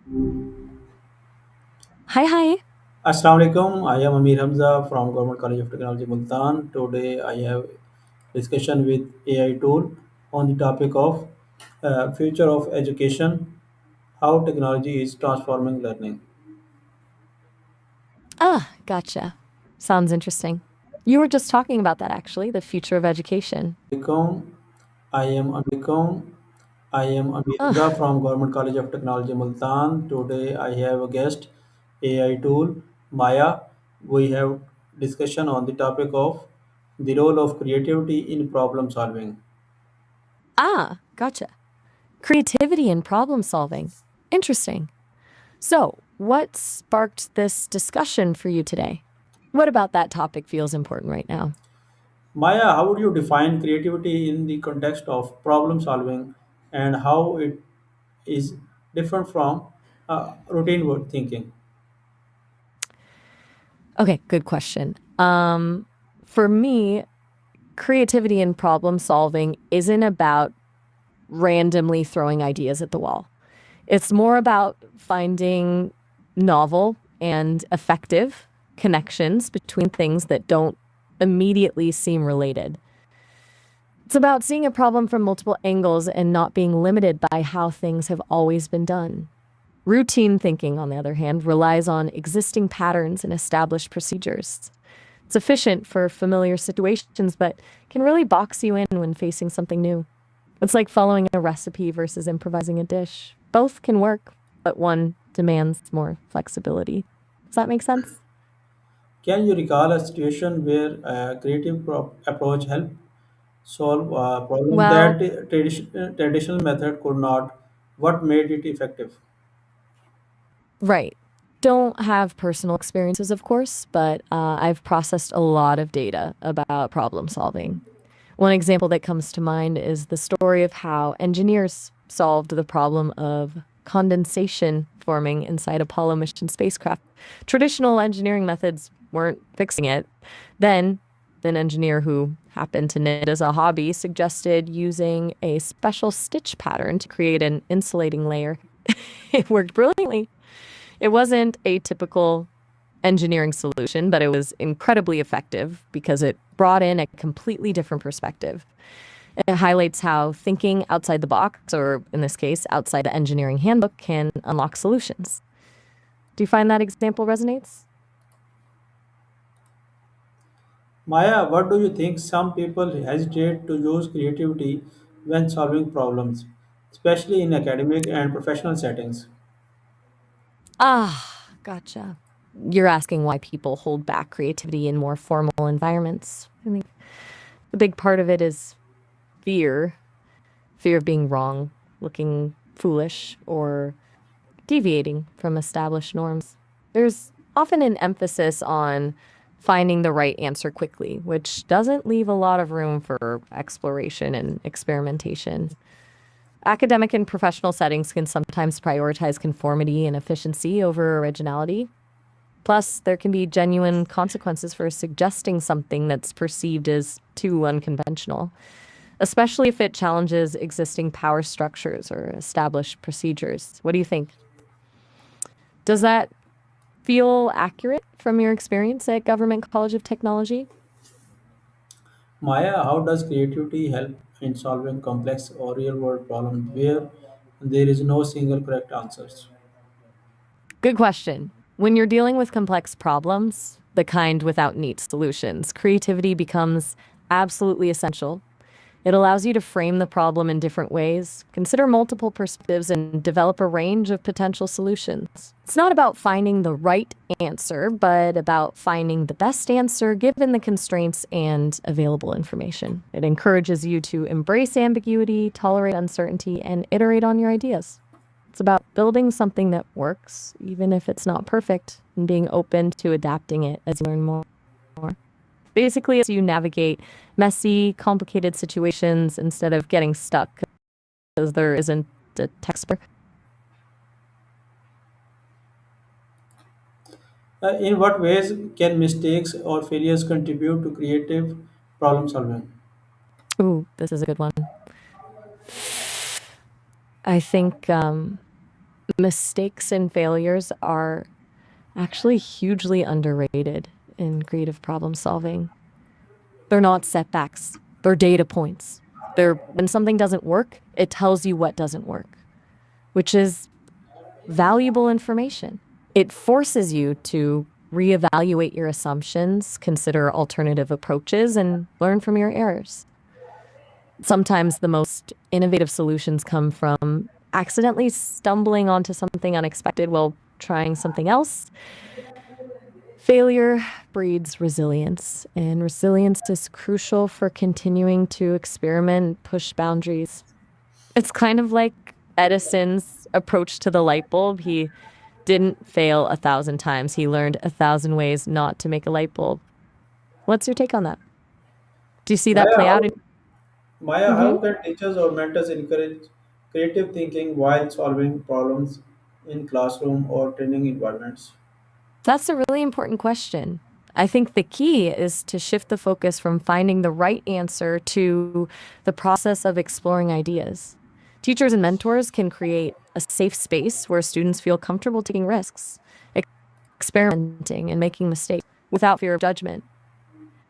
Hi, hi. Assalamu alaikum. I am Amir Hamza from Government College of Technology, Multan. Today I have discussion with AI tool on the topic of future of education, how technology is transforming learning. Ah, gotcha. Sounds interesting. You were just talking about that actually, the future of education. I am Amir Hamza Ah, from Government College of Technology, Multan. Today I have a guest, AI tool, Maya. We have discussion on the topic of the role of creativity in problem solving. gotcha. Creativity and problem solving. Interesting. So, what sparked this discussion for you today? What about that topic feels important right now? Maya, how would you define creativity in the context of problem solving and how it is different from routine work thinking? Okay, good question. For me, creativity and problem solving isn't about randomly throwing ideas at the wall. It's more about finding novel and effective connections between things that don't immediately seem related. It's about seeing a problem from multiple angles and not being limited by how things have always been done. Routine thinking, on the other hand, relies on existing patterns and established procedures. It's efficient for familiar situations, but can really box you in when facing something new. It's like following a recipe versus improvising a dish. Both can work, but one demands more flexibility. Does that make sense? Can you recall a situation where a creative approach helped solve a problem that Well, traditional method could not? What made it effective? right. Don't have personal experiences, of course, but I've processed a lot of data about problem solving. One example that comes to mind is the story of how engineers solved the problem of condensation forming inside Apollo mission spacecraft. Traditional engineering methods weren't fixing it. Then, an engineer who happened to knit as a hobby suggested using a special stitch pattern to create an insulating layer. It worked brilliantly. It wasn't a typical engineering solution, but it was incredibly effective because it brought in a completely different perspective. It highlights how thinking outside the box, or in this case, outside the engineering handbook, can unlock solutions. Do you find that example resonates? Maya, what do you think? Some people hesitate to use creativity when solving problems, especially in academic and professional settings. Gotcha. You're asking why people hold back creativity in more formal environments. I think a big part of it is fear fear of being wrong, looking foolish, or deviating from established norms. There's often an emphasis on finding the right answer quickly, which doesn't leave a lot of room for exploration and experimentation. Academic and professional settings can sometimes prioritize conformity and efficiency over originality. Plus, there can be genuine consequences for suggesting something that's perceived as too unconventional, especially if it challenges existing power structures or established procedures. What do you think? Does that feel accurate from your experience at Government College of Technology? Maya, how does creativity help in solving complex or real world problems where there is no single correct answers? Good question. When you're dealing with complex problems, the kind without neat solutions, creativity becomes absolutely essential. It allows you to frame the problem in different ways, consider multiple perspectives, and develop a range of potential solutions. It's not about finding the right answer, but about finding the best answer given the constraints and available information. It encourages you to embrace ambiguity, tolerate uncertainty, and iterate on your ideas. It's about building something that works, even if it's not perfect, and being open to adapting it as you learn more. Basically, as you navigate messy, complicated situations instead of getting stuck because there isn't a textbook. In what ways can mistakes or failures contribute to creative problem solving? Ooh, this is a good one. I think Mistakes and failures are actually hugely underrated in creative problem solving. They're not setbacks, they're data points. They're when something doesn't work, it tells you what doesn't work, which is valuable information. It forces you to reevaluate your assumptions, consider alternative approaches, and learn from your errors. Sometimes the most innovative solutions come from accidentally stumbling onto something unexpected while trying something else. Failure breeds resilience, and resilience is crucial for continuing to experiment, push boundaries. It's kind of like Edison's approach to the light bulb. He didn't fail 1,000 times. He learned 1,000 ways not to make a light bulb. What's your take on that? Do you see that Maya, play out in? How Mhm. can teachers or mentors encourage creative thinking while solving problems in classroom or training environments? That's a really important question. I think the key is to shift the focus from finding the right answer to the process of exploring ideas. Teachers and mentors can create a safe space where students feel comfortable taking risks, experimenting, and making mistakes without fear of judgment.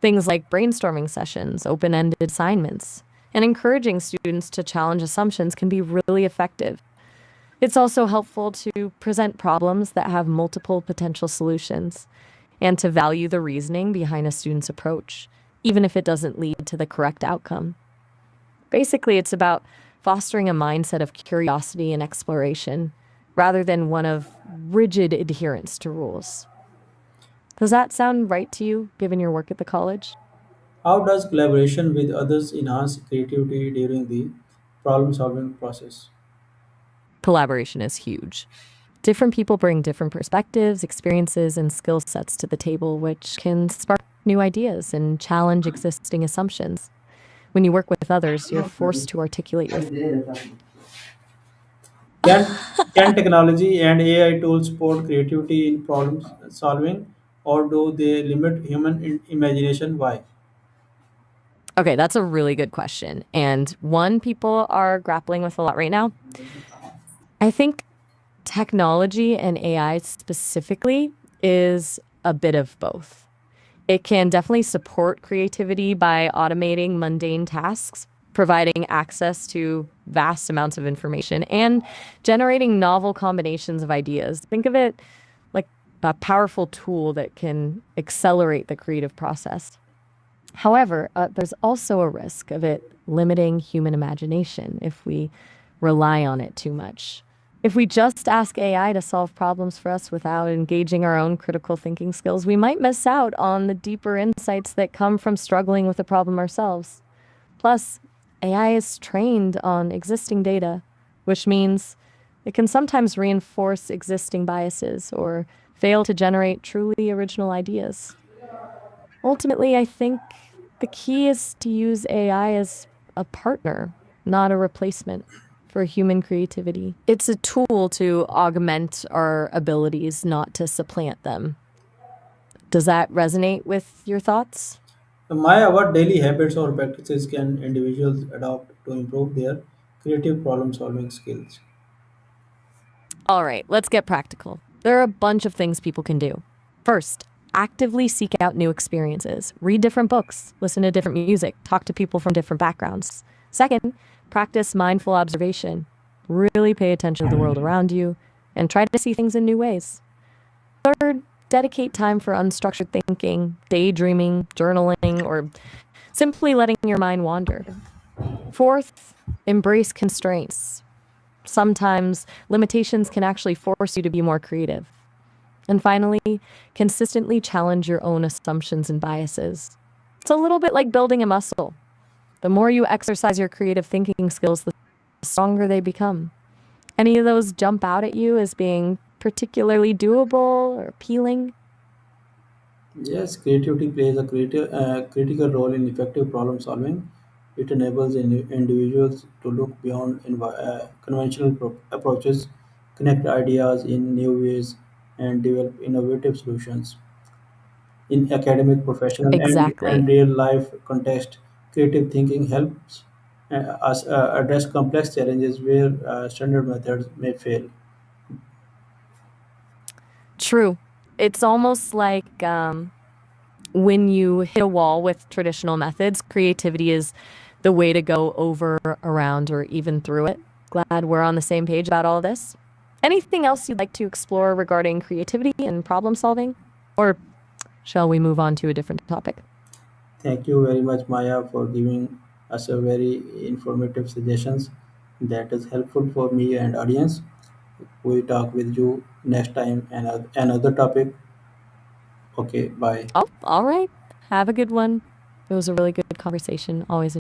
Things like brainstorming sessions, open ended assignments, and encouraging students to challenge assumptions can be really effective. It's also helpful to present problems that have multiple potential solutions and to value the reasoning behind a student's approach, even if it doesn't lead to the correct outcome. Basically, it's about fostering a mindset of curiosity and exploration rather than one of rigid adherence to rules. Does that sound right to you, given your work at the college? How does collaboration with others enhance creativity during the problem solving process? Collaboration is huge. Different people bring different perspectives, experiences, and skill sets to the table, which can spark new ideas and challenge existing assumptions. When you work with others, you're forced to articulate your Can technology and AI tools support creativity in problem solving, or do they limit human imagination? Why? Okay, that's a really good question. And one people are grappling with a lot right now. I think technology and AI specifically is a bit of both. It can definitely support creativity by automating mundane tasks, providing access to vast amounts of information, and generating novel combinations of ideas. Think of it like a powerful tool that can accelerate the creative process. However, there's also a risk of it limiting human imagination if we rely on it too much. If we just ask AI to solve problems for us without engaging our own critical thinking skills, we might miss out on the deeper insights that come from struggling with the problem ourselves. Plus, AI is trained on existing data, which means it can sometimes reinforce existing biases or fail to generate truly original ideas. Ultimately, I think the key is to use AI as a partner, not a replacement for human creativity. It's a tool to augment our abilities, not to supplant them. Does that resonate with your thoughts? Maya, what daily habits or practices can individuals adopt to improve their creative problem solving skills? All right, let's get practical. There are a bunch of things people can do. First, actively seek out new experiences. Read different books, listen to different music, talk to people from different backgrounds. Second, practice mindful observation. Really pay attention to the world around you and try to see things in new ways. Third, dedicate time for unstructured thinking, daydreaming, journaling, or simply letting your mind wander. Fourth, embrace constraints. Sometimes limitations can actually force you to be more creative. And finally, consistently challenge your own assumptions and biases. It's a little bit like building a muscle. The more you exercise your creative thinking skills, the stronger they become. Any of those jump out at you as being particularly doable or appealing? Yes, creativity plays a critical role in effective problem solving. It enables individuals to look beyond conventional approaches, connect ideas in new ways, and develop innovative solutions. In academic, professional, and Exactly. real life context, creative thinking helps us address complex challenges where standard methods may fail. True. It's almost like when you hit a wall with traditional methods, creativity is the way to go over, around, or even through it. Glad we're on the same page about all this. Anything else you'd like to explore regarding creativity and problem solving? Or shall we move on to a different topic? Thank you very much, Maya, for giving us a very informative suggestions that is helpful for me and audience. We talk with you next time and another topic. Okay, bye. Oh, all right. Have a good one. It was a really good conversation. Always